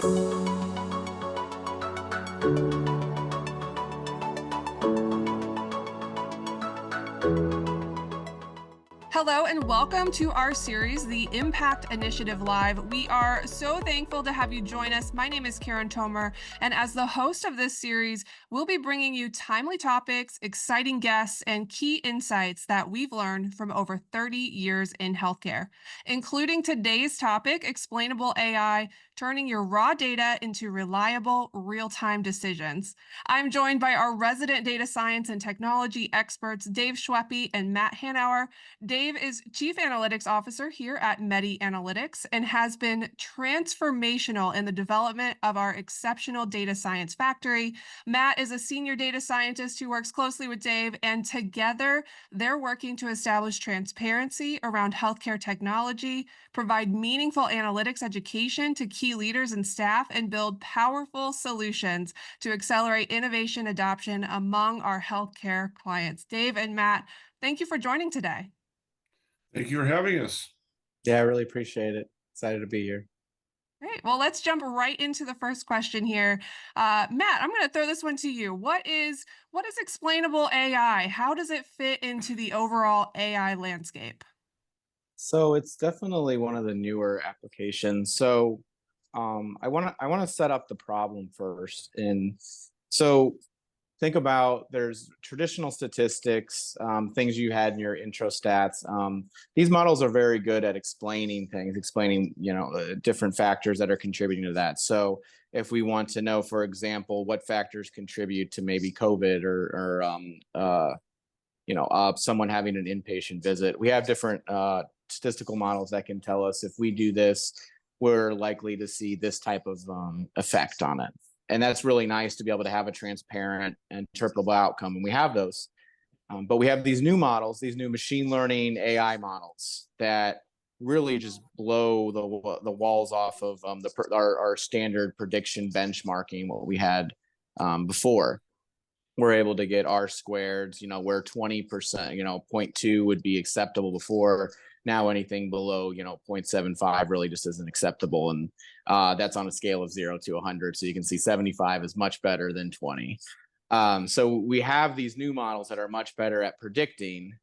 Hello and welcome to our series, the Impact Initiative Live. We are so thankful to have you join us. My name is Karen Tomer, and as the host of this series, we'll be bringing you timely topics, exciting guests, and key insights that we've learned from over 30 years in healthcare, including today's topic, Explainable AI, turning your raw data into reliable, real-time decisions. I'm joined by our resident data science and technology experts, Dave Schweppe and Matt Hanauer. Dave is Chief Analytics Officer here at Medi Analytics and has been transformational in the development of our exceptional data science factory. Matt is a senior data scientist who works closely with Dave, and together they're working to establish transparency around healthcare technology, provide meaningful analytics education to key leaders and staff, and build powerful solutions to accelerate innovation adoption among our healthcare clients. Dave and Matt, thank you for joining today. Thank you for having us. Yeah, I really appreciate it. Excited to be here. Great. Well, let's jump right into the first question here. Matt, I'm going to throw this one to you. What is explainable AI? How does it fit into the overall AI landscape? So it's definitely one of the newer applications. So I want to set up the problem first. And so think about, there's traditional statistics, things you had in your intro stats. These models are very good at explaining things, different factors that are contributing to that. So if we want to know, for example, what factors contribute to maybe COVID or someone having an inpatient visit, we have different statistical models that can tell us if we do this, we're likely to see this type of effect on it. And that's really nice to be able to have a transparent and interpretable outcome. And we have those. But we have these new models, these new machine learning AI models that really just blow the walls off of our standard prediction benchmarking, what we had before. We're able to get R squared, where 20%, 0.2 would be acceptable before. Now anything below, 0.75 really just isn't acceptable. And that's on a scale of 0 to 100. So you can see 75 is much better than 20. So we have these new models that are much better at predicting,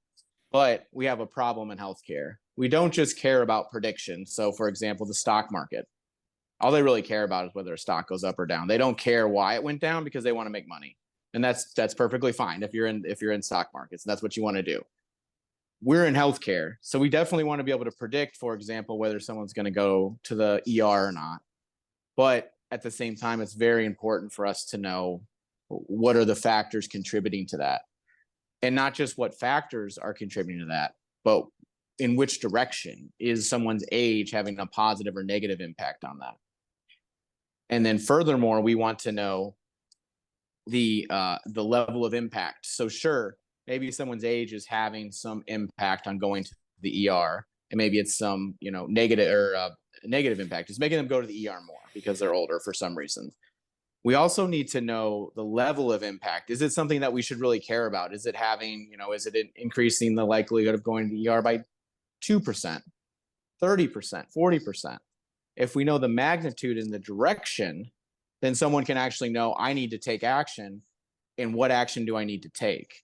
but we have a problem in healthcare. We don't just care about prediction. So for example, the stock market, all they really care about is whether a stock goes up or down. They don't care why it went down because they want to make money. And that's perfectly fine if you're in stock markets, and that's what you want to do. We're in healthcare, so we definitely want to be able to predict, for example, whether someone's going to go to the ER or not. But at the same time, it's very important for us to know what are the factors contributing to that. And not just what factors are contributing to that, but in which direction is someone's age having a positive or negative impact on that. And then furthermore, we want to know the level of impact. So sure, maybe someone's age is having some impact on going to the ER, and maybe it's some negative impact. It's making them go to the ER more because they're older for some reason. We also need to know the level of impact. Is it something that we should really care about? Is it having, is it increasing the likelihood of going to the ER by 2%, 30%, 40%? If we know the magnitude and the direction, then someone can actually know, I need to take action, and what action do I need to take?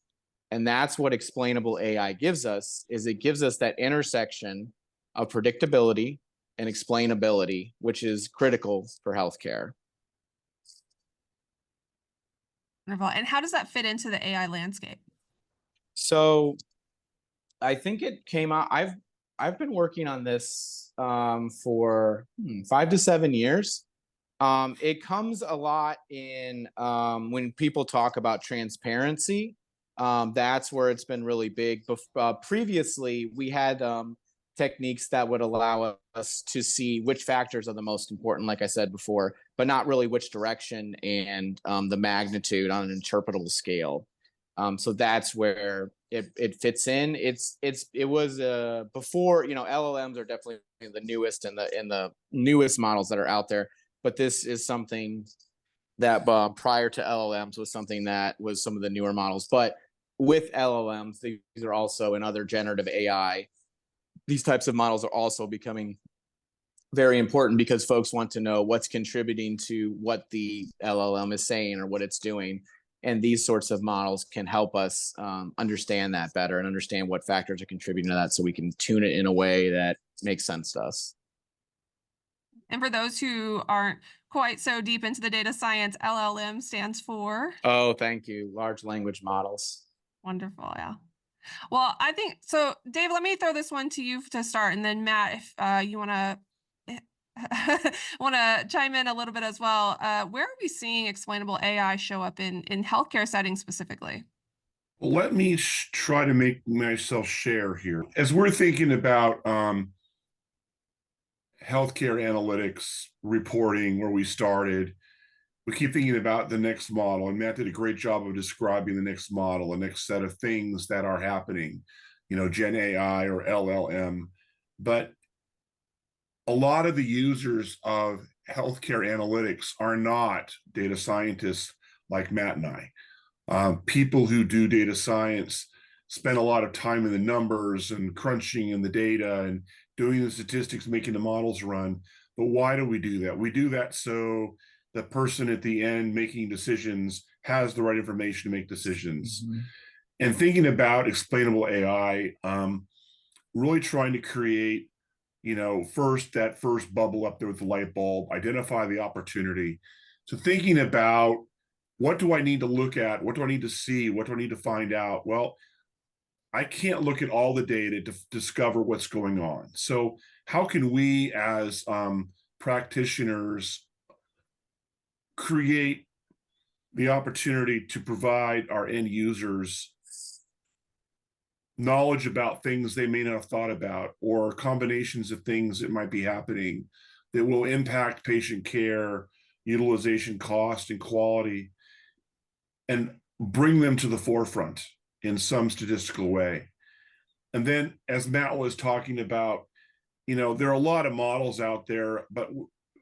And that's what explainable AI gives us, is it gives us that intersection of predictability and explainability, which is critical for healthcare. Wonderful. And how does that fit into the AI landscape? So I think it came out, I've been working on this for 5 to 7 years. It comes a lot in when people talk about transparency. That's where it's been really big. Previously, we had techniques that would allow us to see which factors are the most important, like I said before, but not really which direction and the magnitude on an interpretable scale. So that's where it fits in. It was before, LLMs are definitely the newest and the newest models that are out there. But this is something that prior to LLMs was something that was some of the newer models. But with LLMs, these are also in other generative AI. These types of models are also becoming very important because folks want to know what's contributing to what the LLM is saying or what it's doing. And these sorts of models can help us understand that better and understand what factors are contributing to that so we can tune it in a way that makes sense to us. And for those who aren't quite so deep into the data science, LLM stands for? Oh, thank you. Large language models. Wonderful, yeah. Well, I think so. Dave, let me throw this one to you to start, and then Matt, if you want to chime in a little bit as well. Where are we seeing explainable AI show up in healthcare settings specifically? Well, let me try to make myself share here. As we're thinking about healthcare analytics reporting, where we started, we keep thinking about the next model. And Matt did a great job of describing the next model, the next set of things that are happening, Gen AI or LLM. But a lot of the users of healthcare analytics are not data scientists like Matt and I. People who do data science spend a lot of time in the numbers and crunching in the data and doing the statistics, making the models run. But why do we do that? We do that so the person at the end making decisions has the right information to make decisions. Mm-hmm. And thinking about explainable AI, really trying to create, that first bubble up there with the light bulb, identify the opportunity. So thinking about, what do I need to look at? What do I need to see? What do I need to find out? Well, I can't look at all the data to discover what's going on. So how can we as practitioners create the opportunity to provide our end users knowledge about things they may not have thought about, or combinations of things that might be happening that will impact patient care, utilization, cost, and quality, and bring them to the forefront in some statistical way. And then, as Matt was talking about, there are a lot of models out there, but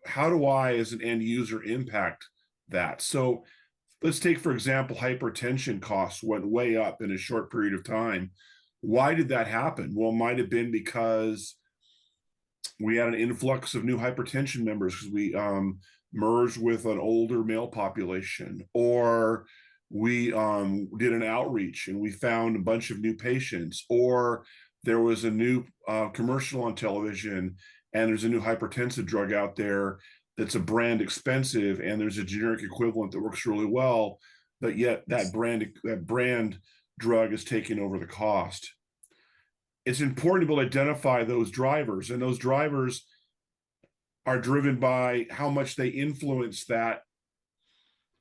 how do I, as an end user, impact that? So let's take, for example, hypertension costs went way up in a short period of time. Why did that happen? Well, it might have been because we had an influx of new hypertension members because we merged with an older male population, or we did an outreach and we found a bunch of new patients, or there was a new commercial on television and there's a new hypertensive drug out there that's a brand expensive, and there's a generic equivalent that works really well, but yet that brand drug is taking over the cost. It's important to be able to identify those drivers, and those drivers are driven by how much they influence that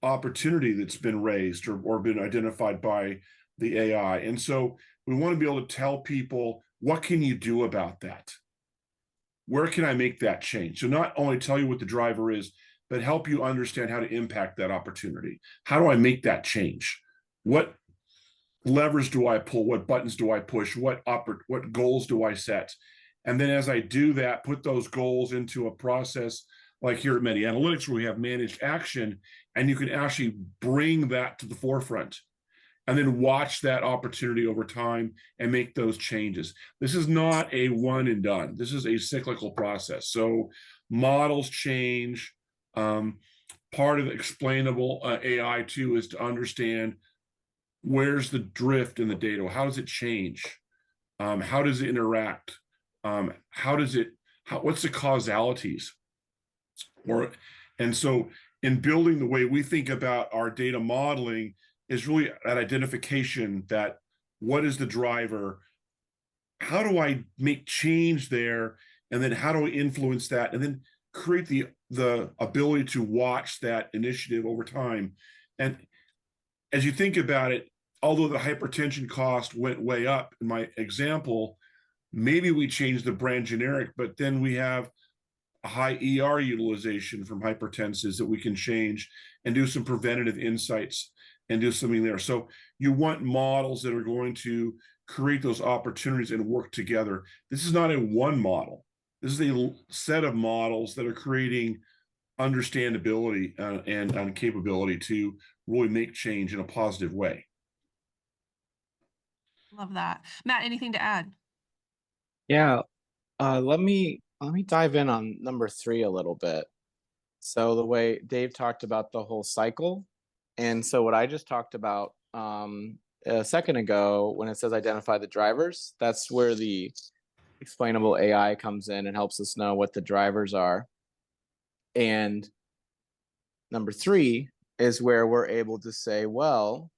opportunity that's been raised or been identified by the AI. And so we want to be able to tell people, what can you do about that? Where can I make that change? So not only tell you what the driver is, but help you understand how to impact that opportunity. How do I make that change? What levers do I pull? What buttons do I push? What goals do I set? And then as I do that, put those goals into a process like here at Medi Analytics, where we have managed action, and you can actually bring that to the forefront and then watch that opportunity over time and make those changes. This is not a one and done. This is a cyclical process. So models change. Part of explainable AI too is to understand, where's the drift in the data? How does it change? How does it interact? What's the causalities? And so in building the way we think about our data modeling is really that identification, that what is the driver? How do I make change there? And then how do I influence that? And then create the ability to watch that initiative over time. And as you think about it, although the hypertension cost went way up in my example, maybe we changed the brand generic, but then we have a high ER utilization from hypertensives that we can change and do some preventative insights and do something there. So you want models that are going to create those opportunities and work together. This is not a one model. This is a set of models that are creating understandability and capability to really make change in a positive way. Love that. Matt, anything to add? Yeah, let me Let me dive in on number 3 a little bit. So the way Dave talked about the whole cycle, and so what I just talked about a second ago, when it says identify the drivers, that's where the explainable AI comes in and helps us know what the drivers are. And number 3 is where we're able to say, well,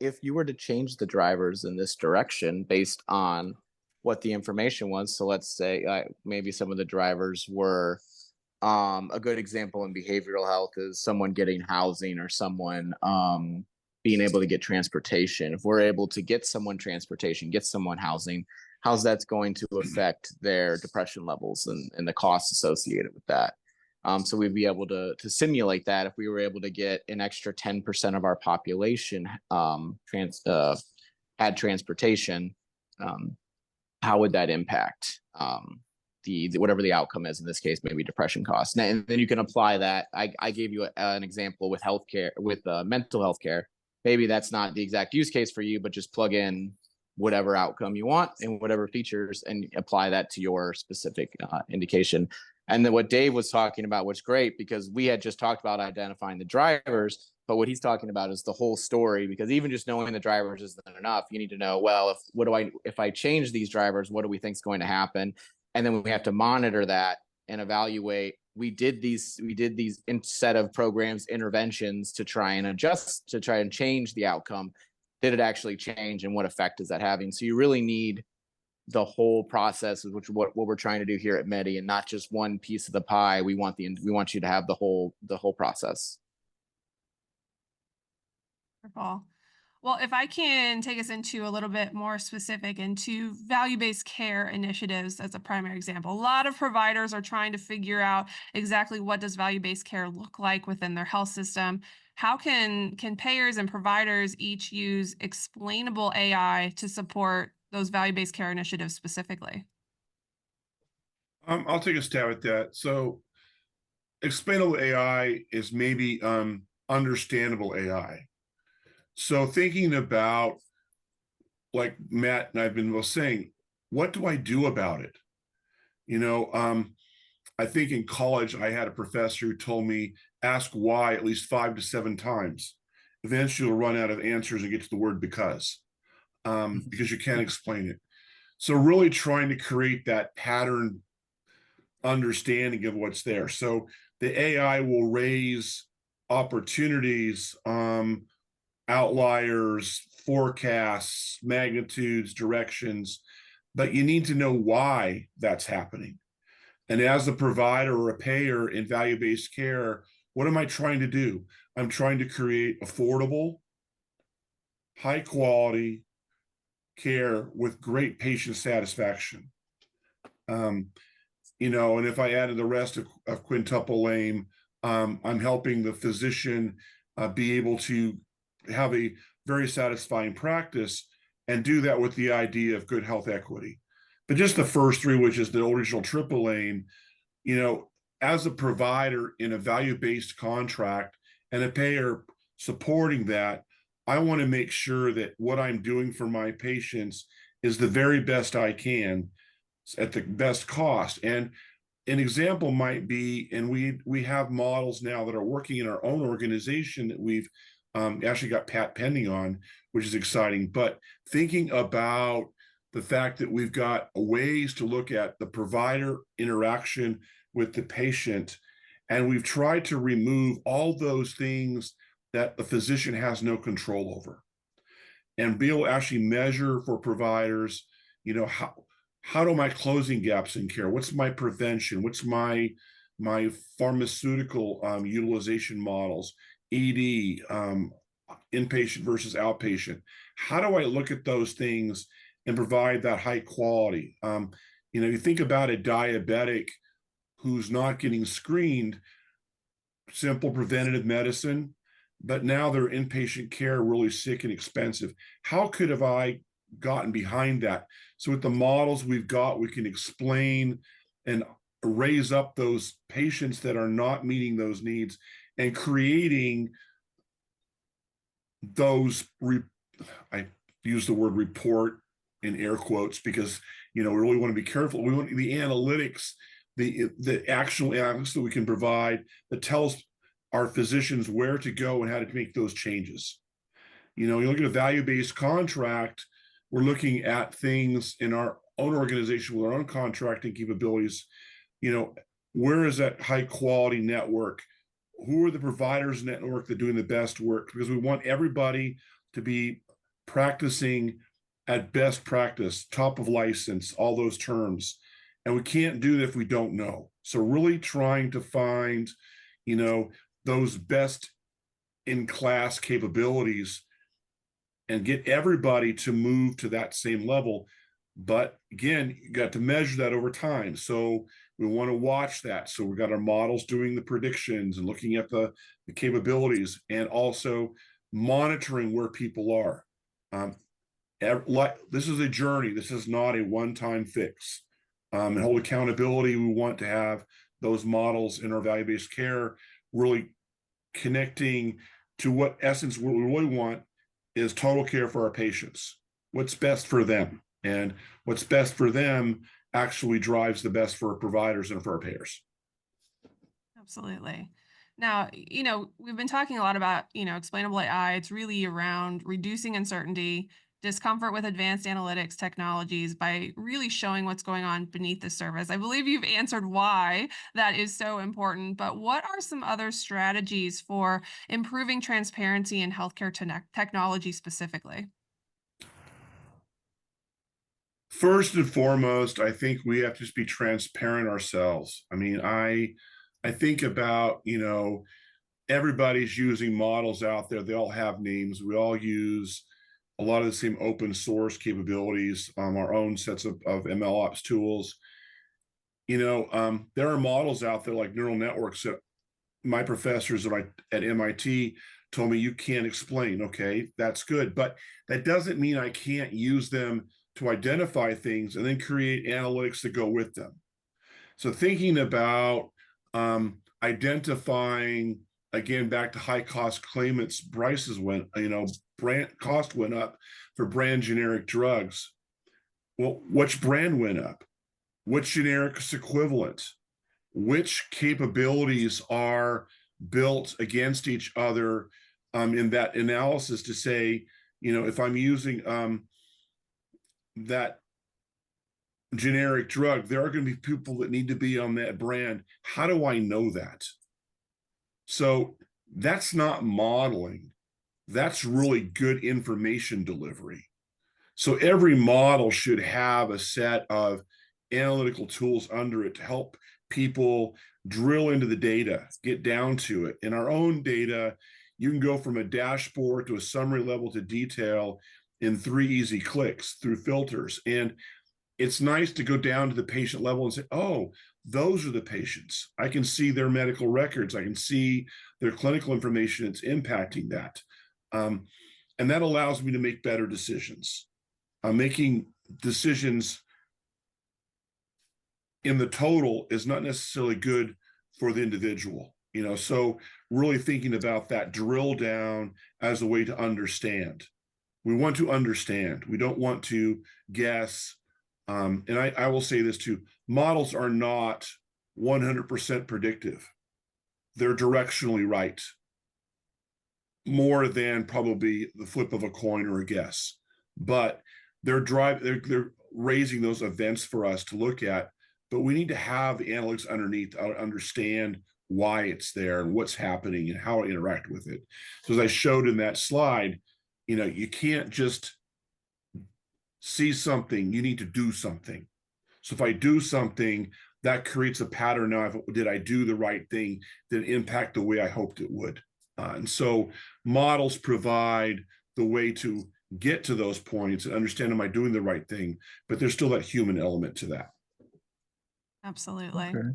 if you were to change the drivers in this direction based on what the information was, so let's say maybe some of the drivers were a good example in behavioral health is someone getting housing or someone being able to get transportation. If we're able to get someone transportation, get someone housing, how's that's going to affect their depression levels and the costs associated with that? So we'd be able to simulate that if we were able to get an extra 10% of our population had transportation, how would that impact the whatever the outcome is, in this case, maybe depression costs. And then you can apply that. I gave you an example with healthcare, with mental health care. Maybe that's not the exact use case for you, but just plug in whatever outcome you want and whatever features and apply that to your specific indication. And then what Dave was talking about was great, because we had just talked about identifying the drivers, but what he's talking about is the whole story, because even just knowing the drivers isn't enough. You need to know, well, if I change these drivers, what do we think is going to happen? And then we have to monitor that and evaluate. We did these set of programs, interventions to try and adjust, to try and change the outcome. Did it actually change, and what effect is that having? So you really need the whole process, which what we're trying to do here at Medi, and not just one piece of the pie. We want you to have the whole process. Wonderful. Well, if I can take us into a little bit more specific into value-based care initiatives as a primary example, a lot of providers are trying to figure out exactly what does value-based care look like within their health system. How can payers and providers each use explainable AI to support those value-based care initiatives specifically? I'll take a stab at that. So explainable AI is maybe understandable AI. So thinking about, like Matt and I've been both saying, what do I do about it? I think in college, I had a professor who told me, ask why at least 5 to 7 times. Eventually you'll run out of answers and get to the word because you can't explain it. So really trying to create that pattern understanding of what's there. So the AI will raise opportunities, outliers, forecasts, magnitudes, directions, but you need to know why that's happening. And as a provider or a payer in value-based care, what am I trying to do? I'm trying to create affordable, high quality care with great patient satisfaction. And if I added the rest of quintuple aim, I'm helping the physician be able to have a very satisfying practice and do that with the idea of good health equity. But just the first 3, which is the original triple aim, as a provider in a value-based contract and a payer supporting that, I want to make sure that what I'm doing for my patients is the very best I can at the best cost. And an example might be, and we have models now that are working in our own organization that we've actually got patent pending on, which is exciting. But thinking about the fact that we've got ways to look at the provider interaction with the patient, and we've tried to remove all those things that the physician has no control over, and be able to actually measure for providers, how do my closing gaps in care? What's my prevention? What's my pharmaceutical utilization models, ED, inpatient versus outpatient? How do I look at those things and provide that high quality? You think about a diabetic who's not getting screened, simple preventative medicine, but now they're inpatient care, really sick and expensive. How could have I gotten behind that? So with the models we've got, we can explain and raise up those patients that are not meeting those needs and creating those, I use the word report in air quotes because, we really want to be careful. We want the analytics the actual analytics that we can provide that tells our physicians where to go and how to make those changes. You know, you look at a value-based contract, we're looking at things in our own organization with our own contracting capabilities. You know, where is that high quality network? Who are the providers network that are doing the best work? Because we want everybody to be practicing at best practice, top of license, all those terms. And we can't do that if we don't know. So really trying to find, you know, those best in class capabilities and get everybody to move to that same level. But again, you got to measure that over time. So we want to watch that. So we've got our models doing the predictions and looking at the capabilities, and also monitoring where people are. This is a journey. This is not a one-time fix. And hold accountability. We want to have those models in our value-based care really connecting to what essence what we really want is total care for our patients. What's best for them, and what's best for them actually drives the best for our providers and for our payers. Absolutely. Now, we've been talking a lot about, explainable AI. It's really around reducing uncertainty, discomfort with advanced analytics technologies by really showing what's going on beneath the surface. I believe you've answered why that is so important, but what are some other strategies for improving transparency in healthcare technology specifically? First and foremost, I think we have to just be transparent ourselves. I mean, I think about, everybody's using models out there. They all have names. We all use a lot of the same open source capabilities, our own sets of ML ops tools. There are models out there like neural networks that my professors at MIT told me you can't explain. Okay, that's good. But that doesn't mean I can't use them to identify things and then create analytics that go with them. So thinking about identifying, again, back to high cost claimants, prices went, brand cost went up for brand generic drugs. Well, which brand went up? Which generic is equivalent? Which capabilities are built against each other in that analysis to say, if I'm using that generic drug, there are going to be people that need to be on that brand. How do I know that? So that's not modeling. That's really good information delivery. So every model should have a set of analytical tools under it to help people drill into the data, get down to it. In our own data, you can go from a dashboard to a summary level to detail in 3 easy clicks through filters. And it's nice to go down to the patient level and say, oh, those are the patients. I can see their medical records. I can see their clinical information. It's impacting that. And that allows me to make better decisions. Making decisions in the total is not necessarily good for the individual. So really thinking about that drill down as a way to understand. We want to understand. We don't want to guess. And I will say this too, models are not 100% predictive. They're directionally right, more than probably the flip of a coin or a guess. But they're raising those events for us to look at, but we need to have the analytics underneath to understand why it's there and what's happening and how to interact with it. So as I showed in that slide, you can't just see something, you need to do something. So if I do something, that creates a pattern of, did I do the right thing? Did it impact the way I hoped it would? And so models provide the way to get to those points and understand, am I doing the right thing? But there's still that human element to that. Absolutely. Okay.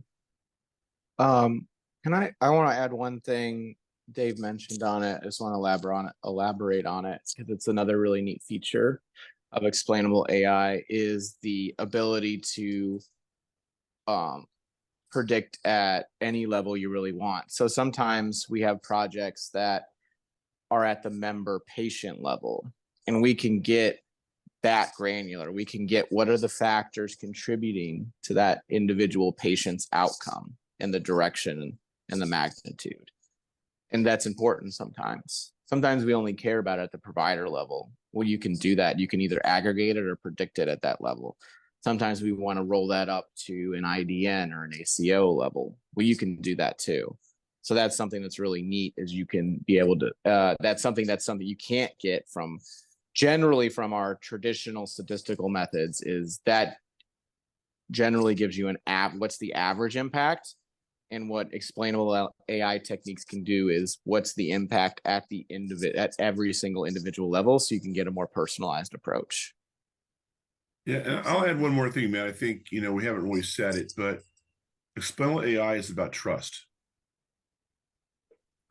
I want to add one thing Dave mentioned on it. I just want to elaborate on it because it's another really neat feature of explainable AI is the ability to predict at any level you really want. So sometimes we have projects that are at the member patient level, and we can get that granular. We can get what are the factors contributing to that individual patient's outcome and the direction and the magnitude. And that's important sometimes. Sometimes we only care about it at the provider level. Well, you can do that. You can either aggregate it or predict it at that level. Sometimes we want to roll that up to an IDN or an ACO level. Well, you can do that too. So that's something that's really neat, is you can be able to, that's something you can't get from generally from our traditional statistical methods, is that generally gives you what's the average impact. And what explainable AI techniques can do is what's the impact at every single individual level, so you can get a more personalized approach. Yeah, and I'll add one more thing, man. I think, we haven't really said it, but explainable AI is about trust.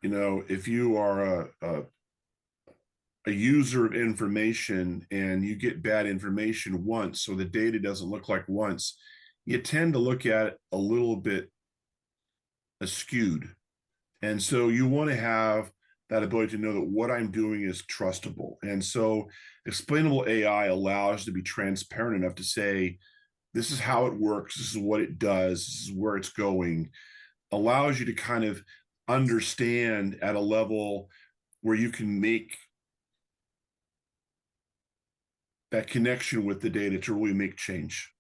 If you are a user of information and you get bad information once, so the data doesn't look like once, you tend to look at it a little bit askewed. And so you want to have that ability to know that what I'm doing is trustable. And so explainable AI allows you to be transparent enough to say, this is how it works, this is what it does, this is where it's going, allows you to kind of understand at a level where you can make that connection with the data to really make change.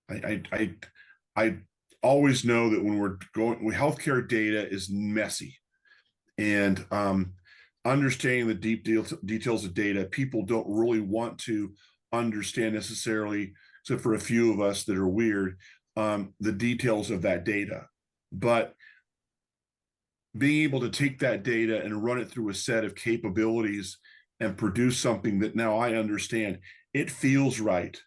I always know that when healthcare data is messy, and understanding the deep details of data, people don't really want to understand necessarily, except for a few of us that are weird, the details of that data. But being able to take that data and run it through a set of capabilities and produce something that now I understand, it feels right.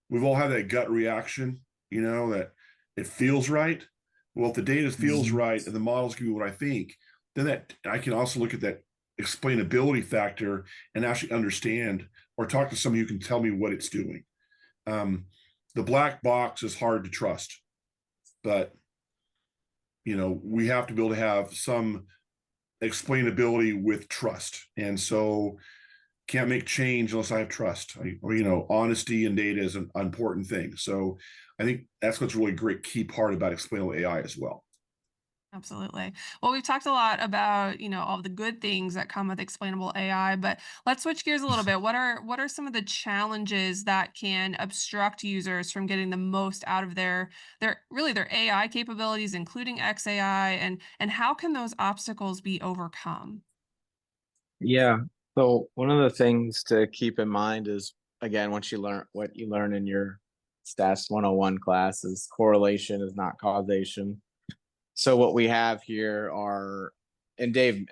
We've all had that gut reaction, that it feels right. Well, if the data feels right and the models give me what I think, then that I can also look at that explainability factor and actually understand, or talk to somebody who can tell me what it's doing. The black box is hard to trust, but we have to be able to have some explainability with trust. And so can't make change unless I have trust. Honesty in data is an important thing. So I think that's what's really great key part about explainable AI as well. Absolutely. Well, we've talked a lot about, all the good things that come with explainable AI, but let's switch gears a little bit. What are some of the challenges that can obstruct users from getting the most out of their AI capabilities, including XAI, and how can those obstacles be overcome? Yeah. So one of the things to keep in mind is, again, once you learn what you learn in your Stats 101 class, is correlation is not causation. So what we have here are, and Dave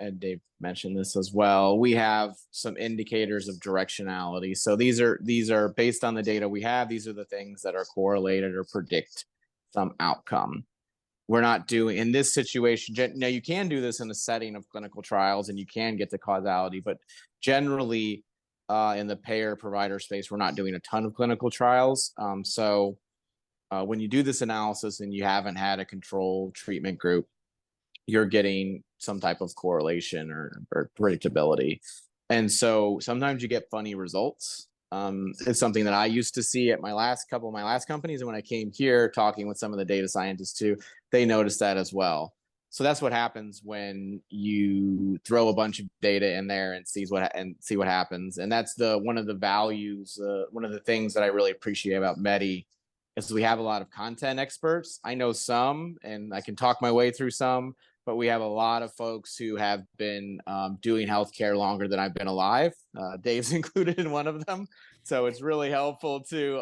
mentioned this as well, we have some indicators of directionality. So these are based on the data we have. These are the things that are correlated or predict some outcome. We're not doing in this situation. Now, you can do this in a setting of clinical trials and you can get the causality, but generally in the payer provider space, we're not doing a ton of clinical trials. So when you do this analysis and you haven't had a control treatment group, you're getting some type of correlation or predictability. And so sometimes you get funny results. It's something that I used to see at my last companies. And when I came here talking with some of the data scientists too, they noticed that as well. So that's what happens when you throw a bunch of data in there and see what happens. And that's one of the values, one of the things that I really appreciate about Medi is we have a lot of content experts. I know some, and I can talk my way through some, but we have a lot of folks who have been doing healthcare longer than I've been alive. Dave's included in one of them. So it's really helpful to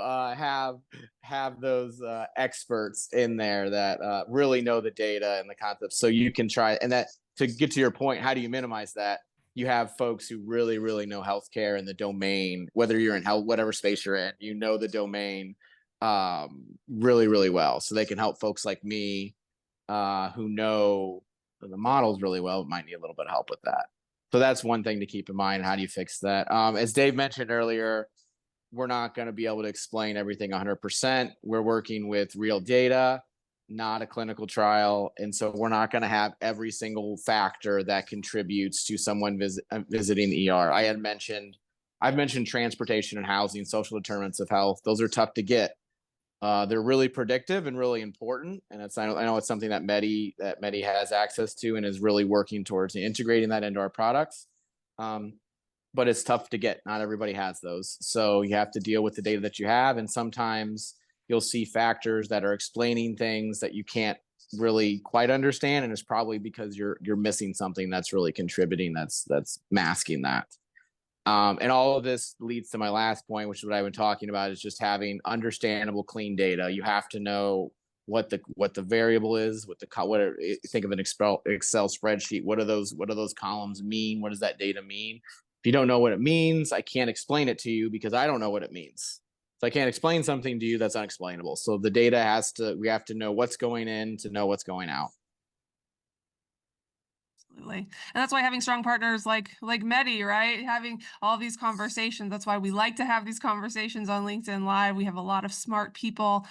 have those experts in there that really know the data and the concepts. So you can try, and that, to get to your point, how do you minimize that? You have folks who really, really know healthcare and the domain, whether you're in health, whatever space you're in, the domain really, really well. So they can help folks like me who know the models really well, might need a little bit of help with that. So that's one thing to keep in mind. How do you fix that? As Dave mentioned earlier, we're not going to be able to explain everything 100%. We're working with real data, not a clinical trial. And so we're not going to have every single factor that contributes to someone visiting the ER. I had mentioned I've mentioned transportation and housing, social determinants of health. Those are tough to get. They're really predictive and really important, and I know it's something that Medi has access to and is really working towards integrating that into our products. But it's tough to get. Not everybody has those, so you have to deal with the data that you have, and sometimes you'll see factors that are explaining things that you can't really quite understand, and it's probably because you're missing something that's really contributing, that's masking that. And all of this leads to my last point, which is what I've been talking about, is just having understandable, clean data. You have to know what the variable is, think of an Excel spreadsheet. What do those columns mean? What does that data mean? If you don't know what it means, I can't explain it to you because I don't know what it means. So I can't explain something to you that's unexplainable. So the data we have to know what's going in to know what's going out. Absolutely. And that's why having strong partners like Medi, right? Having all these conversations. That's why we like to have these conversations on LinkedIn Live. We have a lot of smart people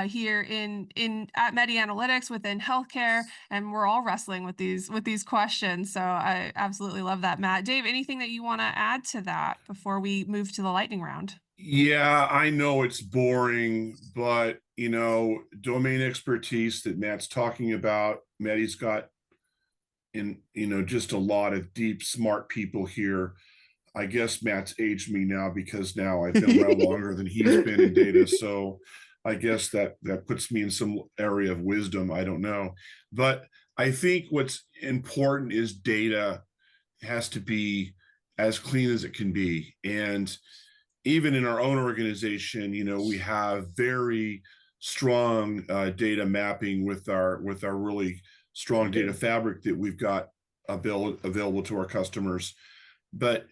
here at Medi Analytics within healthcare, and we're all wrestling with these questions. So I absolutely love that, Matt. Dave, anything that you want to add to that before we move to the lightning round? Yeah, I know it's boring, but domain expertise that Matt's talking about, Medi's got just a lot of deep, smart people here. I guess Matt's aged me now because now I've been around longer than he's been in data. So I guess that puts me in some area of wisdom. I don't know. But I think what's important is data has to be as clean as it can be. And even in our own organization, we have very strong data mapping with our really strong data fabric that we've got available to our customers. But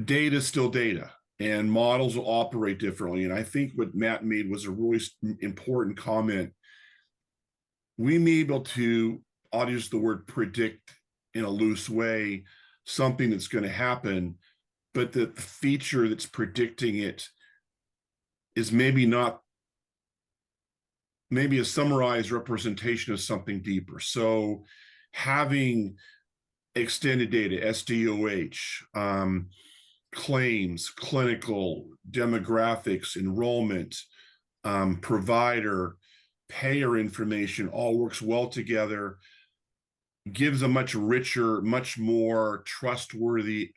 data is still data, and models will operate differently. And I think what Matt made was a really important comment. We may be able to, I'll use the word predict in a loose way, something that's going to happen, but the feature that's predicting it is maybe a summarized representation of something deeper. So having extended data, SDOH, claims, clinical, demographics, enrollment, provider, payer information all works well together, gives a much richer, much more trustworthy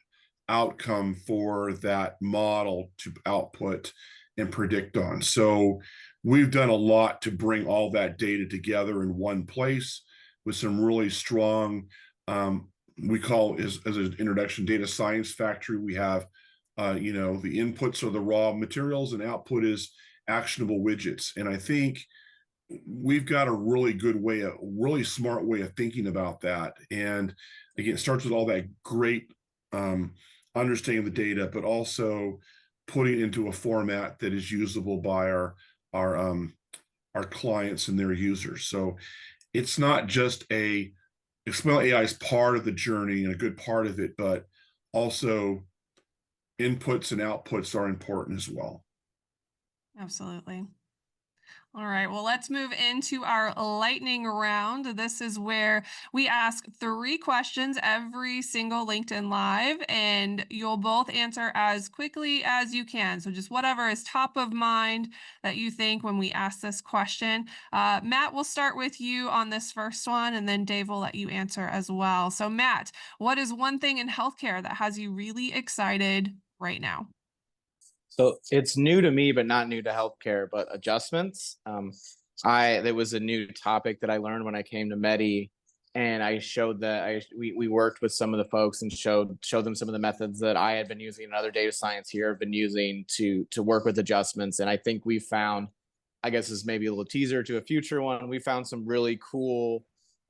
outcome for that model to output and predict on. So we've done a lot to bring all that data together in one place with some really strong, we call as an introduction, data science factory. We have, the inputs are the raw materials and output is actionable widgets. And I think we've got a really really smart way of thinking about that. And again, it starts with all that great understanding the data, but also putting it into a format that is usable by our clients and their users. So it's not just Explainable AI is part of the journey and a good part of it, but also inputs and outputs are important as well. Absolutely. All right, well, let's move into our lightning round. This is where we ask 3 questions every single LinkedIn Live, and you'll both answer as quickly as you can. So just whatever is top of mind that you think when we ask this question. Matt, we'll start with you on this first one, and then Dave will let you answer as well. So Matt, what is one thing in healthcare that has you really excited right now? So it's new to me, but not new to healthcare, but adjustments. There was a new topic that I learned when I came to Medi, and I showed that we worked with some of the folks and showed them some of the methods that I had been using and other data science here have been using to work with adjustments. And I think we found, I guess this is maybe a little teaser to a future one, we found some really cool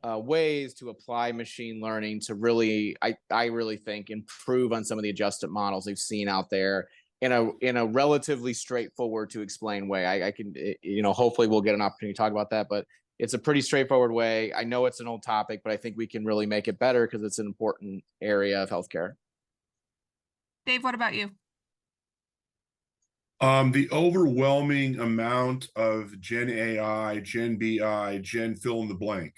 ways to apply machine learning to really, I really think, improve on some of the adjustment models we've seen out there in a relatively straightforward to explain way. I can, hopefully we'll get an opportunity to talk about that, but it's a pretty straightforward way. I know it's an old topic, but I think we can really make it better because it's an important area of healthcare. Dave, what about you? The overwhelming amount of Gen AI, Gen BI, Gen fill in the blank.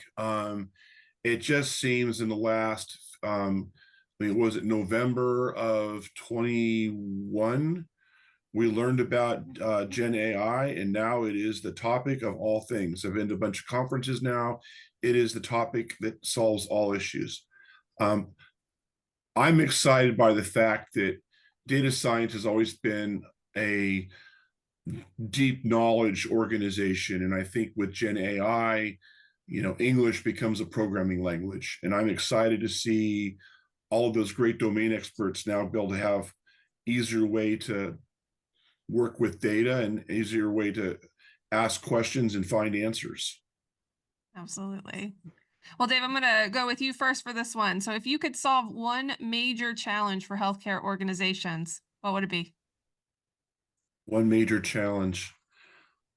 It just seems in the last, was it November of 21? We learned about Gen AI, and now it is the topic of all things. I've been to a bunch of conferences now. It is the topic that solves all issues. I'm excited by the fact that data science has always been a deep knowledge organization. And I think with Gen AI, English becomes a programming language. And I'm excited to see all of those great domain experts now be able to have easier way to work with data and easier way to ask questions and find answers. Absolutely. Well, Dave, I'm going to go with you first for this one. So if you could solve one major challenge for healthcare organizations, what would it be? One major challenge: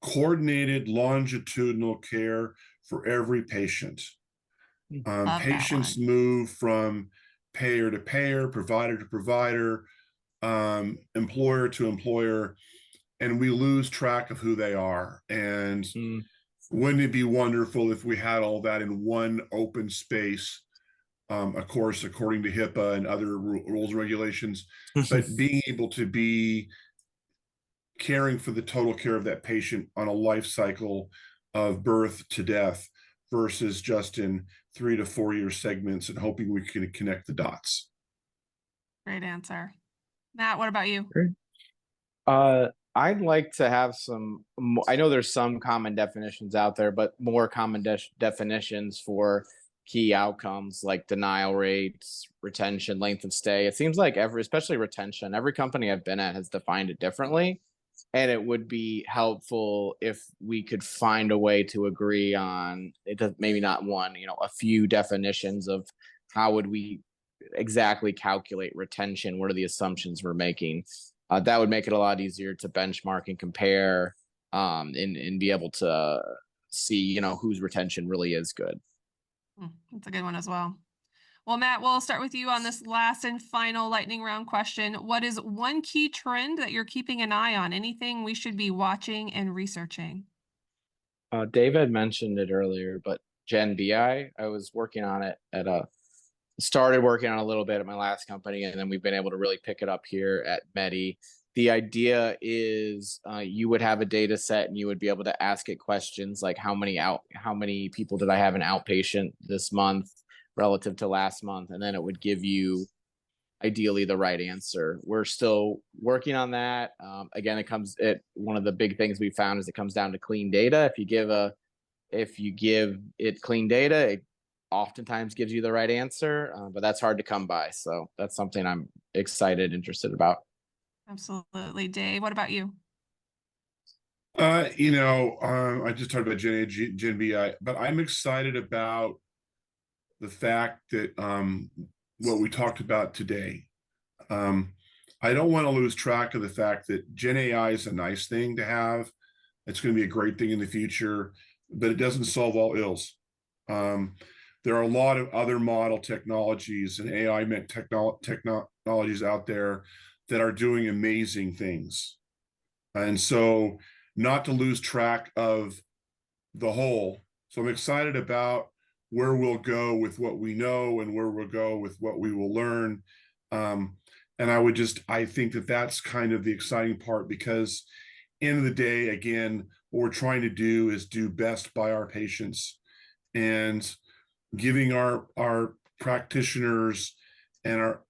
coordinated longitudinal care for every patient. Love that Patients one. move from payer to payer, provider to provider, employer to employer, and we lose track of who they are. And Mm. wouldn't it be wonderful if we had all that in one open space? Of course, according to HIPAA and other rules and regulations, but being able to be caring for the total care of that patient on a life cycle of birth to death versus just in 3 to 4 year segments and hoping we can connect the dots. Great answer. Matt, what about you? Great. I'd like to have some. I know there's some common definitions out there, but more common definitions for key outcomes like denial rates, retention, length of stay. It seems like especially retention, every company I've been at has defined it differently. And it would be helpful if we could find a way to agree on it. Maybe not one, a few definitions of how would we exactly calculate retention. What are the assumptions we're making? That would make it a lot easier to benchmark and compare, and be able to see, whose retention really is good. That's a good one as well. Well, Matt, we'll start with you on this last and final lightning round question. What is one key trend that you're keeping an eye on? Anything we should be watching and researching? David mentioned it earlier, but Gen BI, I was working on it started working on a little bit at my last company, and then we've been able to really pick it up here at Medi. The idea is you would have a data set and you would be able to ask it questions like how many people did I have an outpatient this month relative to last month, and then it would give you ideally the right answer. We're still working on that. Again, one of the big things we found is it comes down to clean data. If you give it clean data, it oftentimes gives you the right answer, but that's hard to come by. So that's something I'm interested about. Absolutely. Dave, what about you? I just talked about Gen BI, but I'm excited about the fact that what we talked about today. I don't want to lose track of the fact that Gen AI is a nice thing to have. It's going to be a great thing in the future, but it doesn't solve all ills. There are a lot of other model technologies and AI technologies out there that are doing amazing things. And so not to lose track of the whole. So I'm excited about where we'll go with what we know and where we'll go with what we will learn. And I think that that's kind of the exciting part, because end of the day, again, what we're trying to do is do best by our patients, and giving our practitioners and our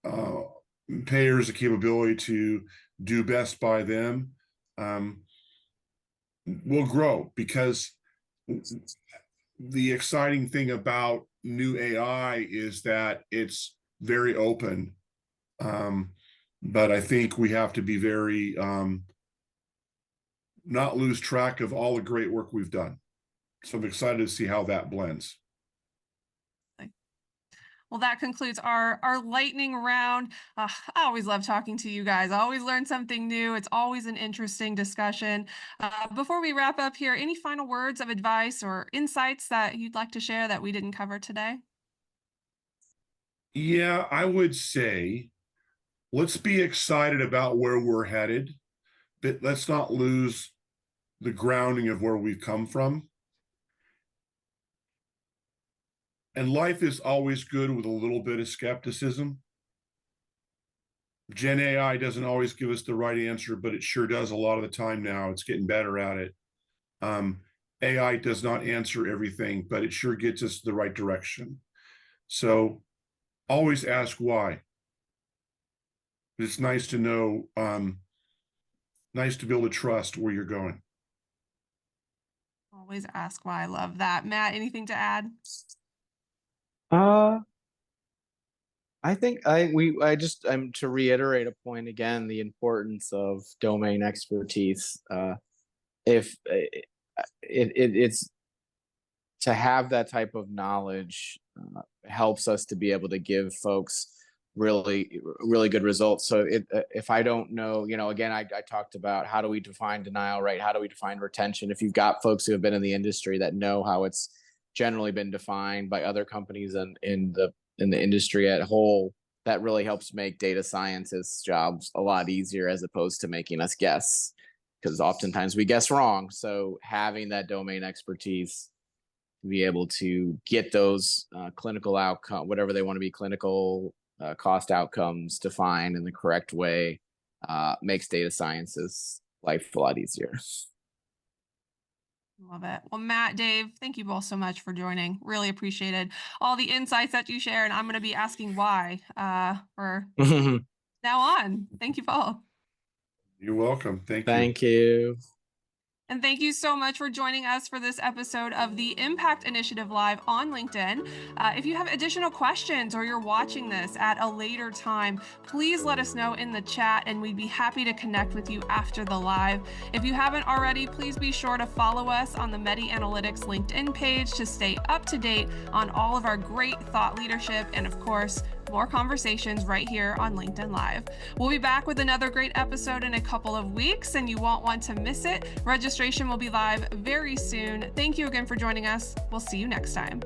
payers the capability to do best by them will grow. Because the exciting thing about new AI is that it's very open. But I think we have to be very not lose track of all the great work we've done. So I'm excited to see how that blends. Well, that concludes our lightning round. I always love talking to you guys. I always learn something new. It's always an interesting discussion. Before we wrap up here, any final words of advice or insights that you'd like to share that we didn't cover today? Yeah, I would say let's be excited about where we're headed, but let's not lose the grounding of where we've come from. And life is always good with a little bit of skepticism. Gen AI doesn't always give us the right answer, but it sure does a lot of the time now. It's getting better at it. AI does not answer everything, but it sure gets us the right direction. So always ask why. It's nice to know, nice to be able to trust where you're going. Always ask why. I love that. Matt, anything to add? Uh, I think I'm to reiterate a point again, the importance of domain expertise. If it's to have that type of knowledge helps us to be able to give folks really good results. So if I don't know, again, I talked about how do we define denial rate, how do we define retention. If you've got folks who have been in the industry that know how it's generally been defined by other companies and in the industry at whole, that really helps make data scientists' jobs a lot easier as opposed to making us guess, because oftentimes we guess wrong. So having that domain expertise to be able to get those clinical outcome, whatever they want to be, clinical cost outcomes defined in the correct way, makes data science's life a lot easier. Love it. Well, Matt, Dave, thank you both so much for joining. Really appreciated all the insights that you share. And I'm going to be asking why for now on. Thank you both. You're welcome. Thank you. Thank you. And thank you so much for joining us for this episode of the Impact Initiative Live on LinkedIn. If you have additional questions or you're watching this at a later time, please let us know in the chat and we'd be happy to connect with you after the live. If you haven't already, please be sure to follow us on the Medi Analytics LinkedIn page to stay up to date on all of our great thought leadership and, of course, more conversations right here on LinkedIn Live. We'll be back with another great episode in a couple of weeks, and you won't want to miss it. Registration will be live very soon. Thank you again for joining us. We'll see you next time.